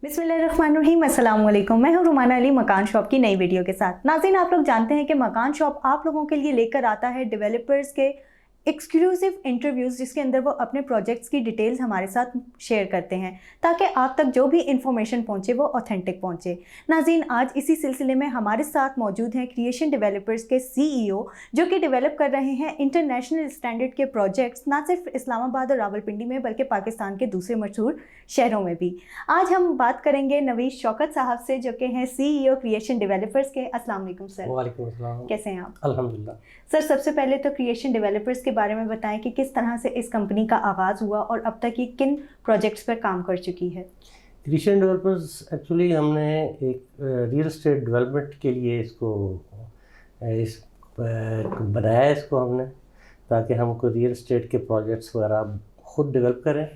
बिस्मिल्लाहिर्रहमानिर्रहीम, अस्सलाम वालेकुम। मैं हूं रुमाना अली मकान शॉप की नई वीडियो के साथ। नाज़रीन, आप लोग जानते हैं कि मकान शॉप आप लोगों के लिए लेकर आता है डेवलपर्स के एक्सक्लूसिव इंटरव्यूज़, जिसके अंदर वो अपने प्रोजेक्ट्स की डिटेल्स हमारे साथ शेयर करते हैं ताकि आप तक जो भी इंफॉर्मेशन पहुंचे वो ऑथेंटिक पहुंचे। नाज़रीन, आज इसी सिलसिले में हमारे साथ मौजूद हैं क्रिएशन डेवलपर्स के CEO, जो कि डेवलप कर रहे हैं इंटरनेशनल स्टैंडर्ड के प्रोजेक्ट्स, ना सिर्फ इस्लामाबाद और रावलपिंडी में बल्कि पाकिस्तान के दूसरे मशहूर शहरों में भी। आज हम बात करेंगे नवीद शौकत साहब से, जो कि हैं CEO क्रिएशन डेवलपर्स के। अस्सलाम वालेकुम सर। वालेकुम अस्सलाम। कैसे हैं आप? अल्हम्दुलिल्लाह। सर, सबसे पहले तो क्रिएशन डेवलपर्स के बारे में बताएं कि किस तरह से इस कंपनी का आगाज़ हुआ और अब तक ये किन प्रोजेक्ट्स पर काम कर चुकी है। क्रिएशन डेवलपर्स एक्चुअली हमने एक रियल एस्टेट डेवलपमेंट के लिए बनाया है इसको हमने, ताकि हमको रियल एस्टेट के प्रोजेक्ट्स वगैरह ख़ुद डेवलप करें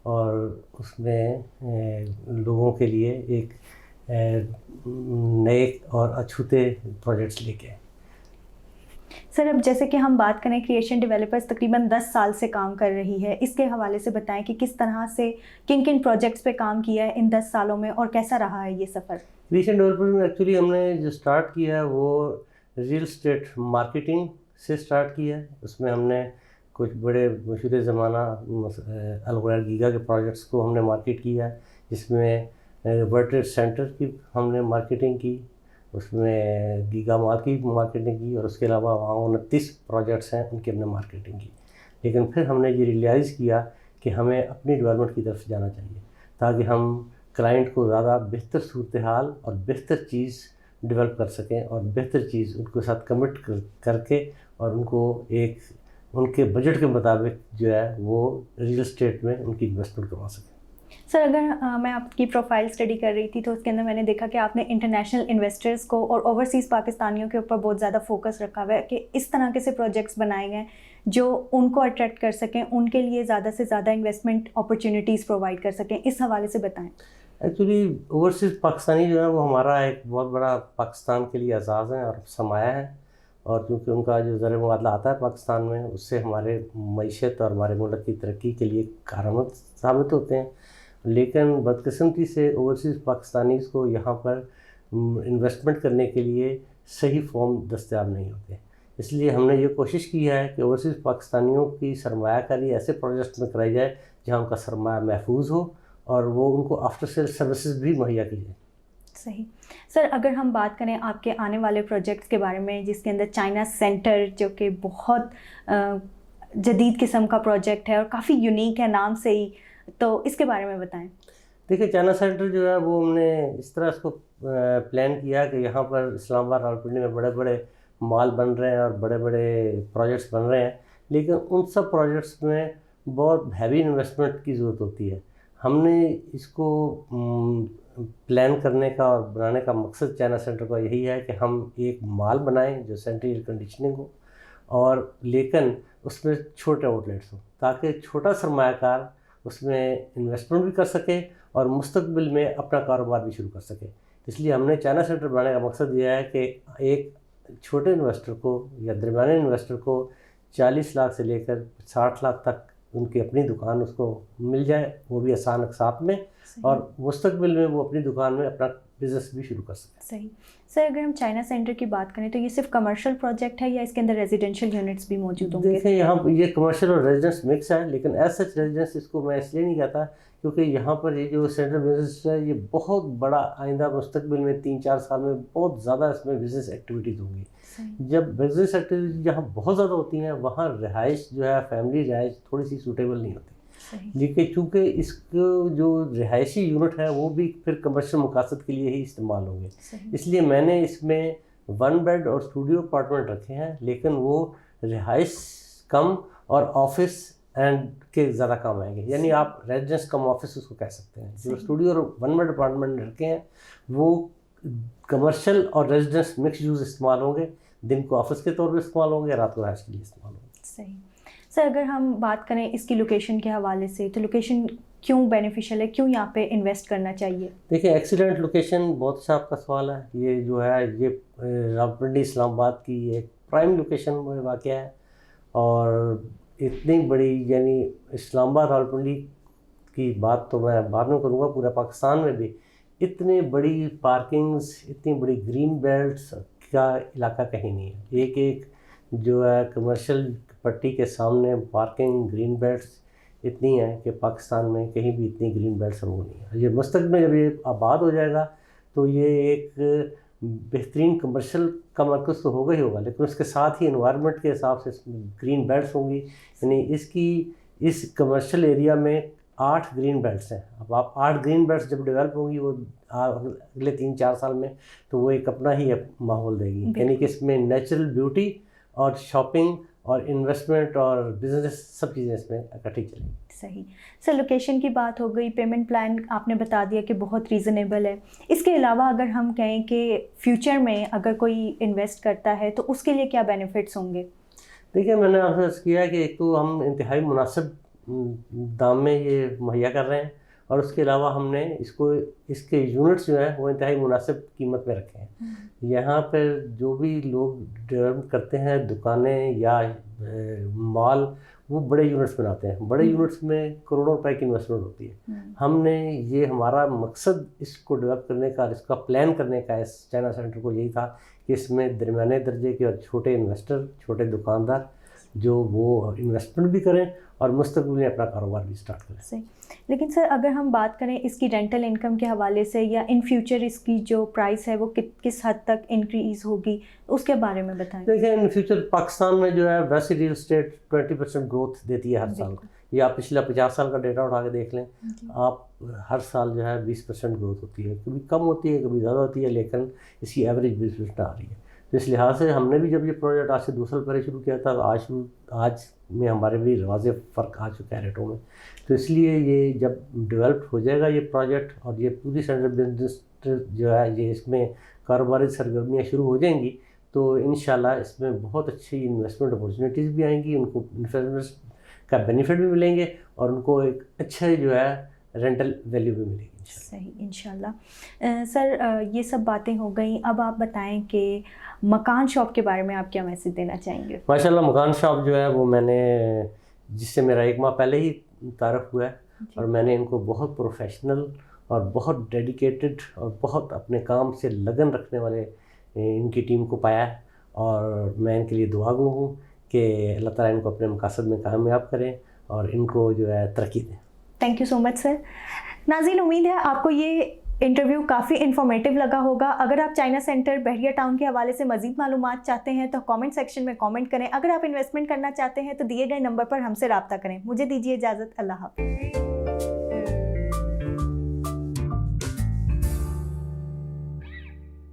और उसमें लोगों के लिए एक नए और अछूते प्रोजेक्ट्स लेके आए। सर, अब जैसे कि हम बात करें, क्रिएशन डेवलपर्स तकरीबन 10 साल से काम कर रही है। इसके हवाले से बताएं कि किस तरह से किन किन प्रोजेक्ट्स पे काम किया है इन 10 सालों में और कैसा रहा है ये सफ़र। क्रिएशन डेवलपर्स में एक्चुअली हमने जो स्टार्ट किया है वो रियल एस्टेट मार्केटिंग से स्टार्ट किया है। उसमें हमने कुछ बड़े मशहूर ज़माना अल ग़ुरैर गीगा के प्रोजेक्ट्स को हमने मार्केट किया है, जिसमें वर्ल्ड ट्रेड सेंटर की हमने मार्केटिंग की, उसमें गीगा माल की मार्केटिंग की और उसके अलावा वहाँ 29 प्रोजेक्ट्स हैं उनकी हमने मार्केटिंग की। लेकिन फिर हमने ये रियलाइज़ किया कि हमें अपनी डेवलपमेंट की तरफ जाना चाहिए, ताकि हम क्लाइंट को ज़्यादा बेहतर सूरत हाल और बेहतर चीज़ डेवलप कर सकें और बेहतर चीज़ उनके साथ कमिट करके और उनको एक उनके बजट के मुताबिक जो है वो रियल एस्टेट में उनकी इन्वेस्टमेंट करवा सकें। सर, अगर मैं आपकी प्रोफाइल स्टडी कर रही थी तो उसके अंदर मैंने देखा कि आपने इंटरनेशनल इन्वेस्टर्स को और ओवरसीज़ पाकिस्तानियों के ऊपर बहुत ज़्यादा फोकस रखा हुआ है कि इस तरह के से प्रोजेक्ट्स बनाए गए जो उनको अट्रैक्ट कर सकें, उनके लिए ज़्यादा से ज़्यादा इन्वेस्टमेंट अपॉर्चुनिटीज़ प्रोवाइड कर सकें। इस हवाले से बताएं। एक्चुअली ओवरसीज़ पाकिस्तानी जो है वो हमारा एक बहुत बड़ा पाकिस्तान के लिए एजाज़ है और सरमाया है, और क्योंकि उनका जो ज़र मुबादला आता है पाकिस्तान में, उससे हमारे मईशत और हमारे मुल्क की तरक्की के लिए कारगर साबित होते हैं। लेकिन बदकिस्मती से ओवरसीज़ पाकिस्तानीज़ को यहाँ पर इन्वेस्टमेंट करने के लिए सही फॉर्म दस्तयाब नहीं होते। इसलिए हमने ये कोशिश की है कि ओवरसीज़ पाकिस्तानियों की सरमायाकारी ऐसे प्रोजेक्ट्स में कराई जाए जहाँ उनका सरमाया महफूज हो और वो उनको आफ्टर सेल सर्विसेज भी मुहैया की जाए। सही। सर, अगर हम बात करें आपके आने वाले प्रोजेक्ट्स के बारे में, जिसके अंदर चाइना सेंटर, जो कि बहुत जदीद किस्म का प्रोजेक्ट है और काफ़ी यूनिक है नाम से ही, तो इसके बारे में बताएं। देखिए, चाइना सेंटर जो है वो हमने इस तरह इसको प्लान किया कि यहाँ पर इस्लामाबाद रावलपिंडी में बड़े बड़े मॉल बन रहे हैं और बड़े बड़े प्रोजेक्ट्स बन रहे हैं, लेकिन उन सब प्रोजेक्ट्स में बहुत हैवी इन्वेस्टमेंट की ज़रूरत होती है। हमने इसको प्लान करने का और बनाने का मकसद चाइना सेंटर का यही है कि हम एक मॉल बनाएं जो सेंट्रल एयर कंडीशनिंग हो, और लेकिन उसमें छोटे आउटलेट्स हो, ताकि छोटा सरमायाकार उसमें इन्वेस्टमेंट भी कर सके और मुस्तकबिल में अपना कारोबार भी शुरू कर सके। इसलिए हमने चाइना सेंटर बनाने का मकसद यह है कि एक छोटे इन्वेस्टर को या दरमियाने इन्वेस्टर को 40 लाख से लेकर 60 लाख तक उनकी अपनी दुकान उसको मिल जाए, वो भी आसान अकसात में, और मुस्तकबिल में वो अपनी दुकान में अपना बिज़नेस भी शुरू कर सकें। सही। सर, अगर हम चाइना सेंटर की बात करें तो ये सिर्फ कमर्शियल प्रोजेक्ट है या इसके अंदर रेजिडेंशियल यूनिट्स भी मौजूद होंगे? देखें, यहाँ ये कमर्शियल और रेजिडेंस मिक्स है, लेकिन एज सच रेजिडेंस इसको मैं इसलिए नहीं कहता क्योंकि यहाँ पर ये जो सेंटर बिजनेस है ये बहुत बड़ा आइंदा मुस्तकबिल में 3-4 साल में बहुत ज़्यादा इसमें बिज़नेस एक्टिविटीज़ होंगी। जब बिज़नेस एक्टिविटीज़ जहाँ बहुत ज़्यादा होती हैं वहाँ रिहाइश जो है, फैमिली रिहाइश थोड़ी सी सूटेबल नहीं होती, लेकिन चूँकि इसको जो रिहायशी यूनिट है वो भी फिर कमर्शियल मकासद के लिए ही इस्तेमाल होंगे। इसलिए मैंने इसमें 1 बेड और स्टूडियो अपार्टमेंट रखे हैं, लेकिन वो रिहाइश कम और ऑफिस एंड के ज़्यादा काम आएंगे, यानी आप रेजिडेंस कम ऑफिस उसको कह सकते हैं। जो स्टूडियो और 1 बेड अपार्टमेंट रखे हैं वो कमर्शियल और रेजिडेंस मिक्स यूज़ इस्तेमाल होंगे, दिन को ऑफिस के तौर पर इस्तेमाल होंगे, रात को रिहाइश के लिए इस्तेमाल होंगे। सही। सर, अगर हम बात करें इसकी लोकेशन के हवाले से, तो लोकेशन क्यों बेनिफिशियल है, क्यों यहाँ पे इन्वेस्ट करना चाहिए? देखिए, एक्सीलेंट लोकेशन बहुत अच्छा आपका सवाल है। ये जो है ये रावलपिंडी इस्लामाबाद की एक प्राइम लोकेशन में वाक़या है, और इतनी बड़ी यानी इस्लामाबाद रावलपिंडी की बात तो मैं बाद में करूँगा, पूरा पाकिस्तान में भी اتنے بڑی پارکنگز، اتنی بڑی گرین بیلٹس کا علاقہ کہیں نہیں ہے. ایک ایک جو ہے کمرشل پٹی کے سامنے پارکنگ گرین بیلٹس اتنی ہیں کہ پاکستان میں کہیں بھی اتنی گرین بیلٹس وہ نہیں ہے. یہ مستقبل میں جب یہ آباد ہو جائے گا تو یہ ایک بہترین کمرشل کا مرکز تو ہوگا ہی ہوگا، لیکن اس کے ساتھ ہی انوائرمنٹ کے حساب سے گرین بیلٹس ہوں گی. یعنی اس کمرشل ایریا میں 8 گرین بیلٹس ہیں. اب آپ 8 گرین بیلٹس جب ڈیولپ ہوں گی وہ اگلے 3-4 سال میں تو وہ ایک اپنا ہی ماحول دے گی. یعنی کہ اس میں نیچرل بیوٹی اور شاپنگ اور انویسٹمنٹ اور بزنس سب چیزیں اس میں اکٹھی چلیں گی. صحیح. سر لوکیشن کی بات ہو گئی، پیمنٹ پلان آپ نے بتا دیا کہ بہت ریزنیبل ہے. اس کے علاوہ اگر ہم کہیں کہ فیوچر میں اگر کوئی انویسٹ کرتا ہے تو اس کے لیے کیا بینیفٹس ہوں گے؟ دیکھیے میں نے آپ سے عرض کیا کہ ایک تو ہم انتہائی مناسب دام میں یہ مہیا کر رہے ہیں، اور اس کے علاوہ ہم نے اس کے یونٹس جو ہیں وہ انتہائی مناسب قیمت میں رکھے ہیں. یہاں پہ جو بھی لوگ ڈیولپ کرتے ہیں دکانیں یا مال، وہ بڑے یونٹس بناتے ہیں. بڑے یونٹس میں کروڑوں روپے کی انویسٹمنٹ ہوتی ہے. ہم نے یہ ہمارا مقصد اس کو ڈیولپ کرنے کا، اس کا پلان کرنے کا اس چائنا سینٹر کو یہی تھا کہ اس میں درمیانے درجے کے اور چھوٹے انویسٹر، چھوٹے دکاندار جو وہ انویسٹمنٹ بھی کریں اور مستقبل میں اپنا کاروبار بھی اسٹارٹ کریں. صحیح. لیکن سر اگر ہم بات کریں اس کی رینٹل انکم کے حوالے سے یا ان فیوچر اس کی جو پرائس ہے وہ کس حد تک انکریز ہوگی، اس کے بارے میں بتائیں. دیکھیں ان فیوچر پاکستان میں جو ہے ویسے ریل اسٹیٹ 20% گروتھ دیتی ہے ہر سال. یہ آپ پچھلا 50 سال کا ڈیٹا اٹھا کے دیکھ لیں، آپ ہر سال جو ہے 20% گروتھ ہوتی ہے. کبھی کم ہوتی ہے کبھی زیادہ ہوتی ہے، لیکن اس کی ایوریج 20% آ رہی ہے. تو اس لحاظ سے ہم نے بھی جب یہ پروجیکٹ آج سے 2 سال پہلے شروع کیا تھا، آج میں ہمارے بھی واضح فرق آ چکا ہے ریٹوں میں. تو اس لیے یہ جب ڈیولپ ہو جائے گا یہ پروجیکٹ اور یہ پوری سینٹرل بزنس جو ہے یہ اس میں کاروباری سرگرمیاں شروع ہو جائیں گی تو انشاءاللہ اس میں بہت اچھی انویسٹمنٹ اپورچونیٹیز بھی آئیں گی. ان کو انویسٹمنٹ کا بینیفٹ بھی ملیں گے اور ان کو ایک اچھا جو ہے رینٹل ویلیو بھی ملے گی. صحیح انشاءاللہ. سر یہ سب باتیں ہو گئیں، اب آپ بتائیں کہ مکان شاپ کے بارے میں آپ کیا میسج دینا چاہیں گے؟ ماشاءاللہ مکان شاپ جو ہے وہ میں نے، جس سے میرا 1 ماہ پہلے ہی تعارف ہوا ہے، اور میں نے ان کو بہت پروفیشنل اور بہت ڈیڈیکیٹڈ اور بہت اپنے کام سے لگن رکھنے والے ان کی ٹیم کو پایا ہے، اور میں ان کے لیے دعا گو ہوں کہ اللہ تعالیٰ ان کو اپنے مقاصد میں کامیاب کریں اور ان کو جو ہے ترقی دیں. تھینک یو سو مچ سر. ناظرین امید ہے آپ کو یہ انٹرویو کافی انفارمیٹیو لگا ہوگا. اگر آپ چائنا سینٹر بحریہ ٹاؤن کے حوالے سے مزید معلومات چاہتے ہیں تو کامنٹ سیکشن میں کامنٹ کریں. اگر آپ انویسٹمنٹ کرنا چاہتے ہیں تو دیے گئے نمبر پر ہم سے رابطہ کریں. مجھے دیجیے اجازت. اللہ حافظ.